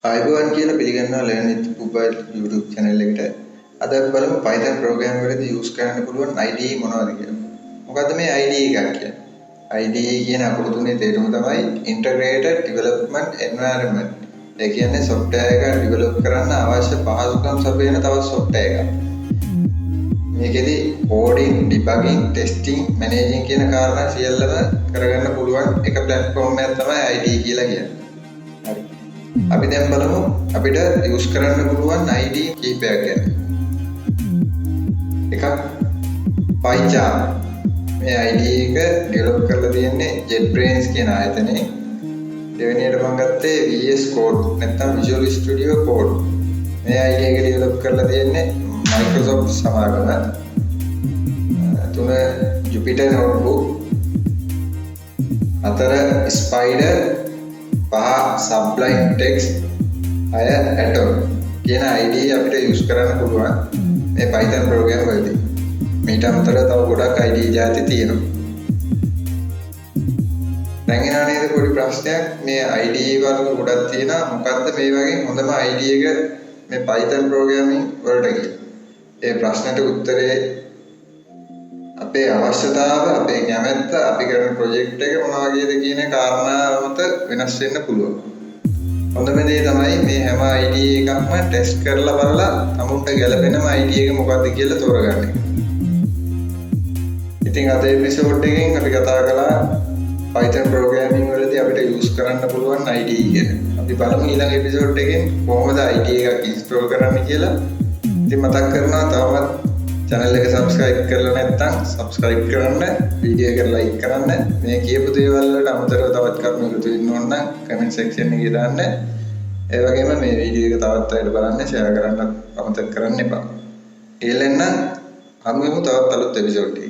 ආයුබෝවන් කියලා පිළිගන්නවා Learn with Mobile YouTube channel එකට. අද අපි බලමු Python program වලදී use කරන්න පුළුවන් IDE මොනවද කියලා. මොකද්ද මේ IDE එකක් කියන්නේ? IDE කියන අකුරු තුනේ තේරුම තමයි Integrated Development Environment. ඒ කියන්නේ software එක develop කරන්න අවශ්‍ය පහසුකම් සපයන තවත් software එකක්. මේකෙදි coding, debugging, testing, managing කියන කාරණා සියල්ලම කරගන්න පුළුවන් එක platform එකක් තමයි IDE කියලා කියන්නේ. හරි. අපි දැන් බලමු අපිට යූස් කරන්න පුළුවන් IDE කීපයක් ගැන. එකක් PyCharm. මේ IDE එක ඩෙවලොප් කරලා තියෙන්නේ JetBrains කියන ආයතනයේ. දෙවෙනියට මම ගත්තේ VS Code නැත්නම් Visual Studio Code. මේ IDE එක ඩෙවලොප් කරලා තියෙන්නේ Microsoft සමාගම. තුන Jupyter Notebook. හතර Spider. 5 Sublime Text 6 Atom කියන IDE අපිට යූස් කරන්න පුළුවන් මේ Python program වලදී. මේට අමතරව තව ගොඩක් IDE ಜಾති තියෙනවා. දැන් එනවා නේද පොඩි ප්‍රශ්නයක් මේ IDE වල ගොඩක් තියෙනවා. මොකද්ද මේ වගේ හොඳම IDE එක මේ Python programming වලට කියලා. ඒ ප්‍රශ්නට උත්තරේ අපේ අවශ්‍යතාව, අපේ කැමැත්ත, අපි කරන ප්‍රොජෙක්ට් එක මොන වගේද කියන කාරණාව මත වෙනස් වෙන්න පුළුවන්. හොඳම දේ තමයි මේ හැම IDE එකක්ම ටෙස්ට් කරලා බලලා තමුන්ට ගැලපෙනම IDE එක මොකක්ද කියලා තෝරගන්න එක. ඉතින් අද එපිසෝඩ් එකෙන් අපි කතා කළා Python programming වලදී අපිට යූස් කරන්න පුළුවන් IDE ගැන. අපි බලමු ඊළඟ එපිසෝඩ් එකෙන් කොහොමද IDE එකක් ඉන්ස්ටෝල් කරන්න කියලා. ඉතින් මතක් කරනවා තවමත් channel එක subscribe කරලා නැත්නම් subscribe කරන්න, video එක like කරන්න. මේ කියපු දේවල් වලට අමතරව තවත් කරුණු එකතු වෙන්න ඕන නම් comment section එකේ දාන්න. ඒ වගේම මේ video එක තවත් අයට බලන්න share කරන්න අමතක කරන්න එපා. ඊළඟ හමු වෙමු තවත් අලුත් episode එකකින්.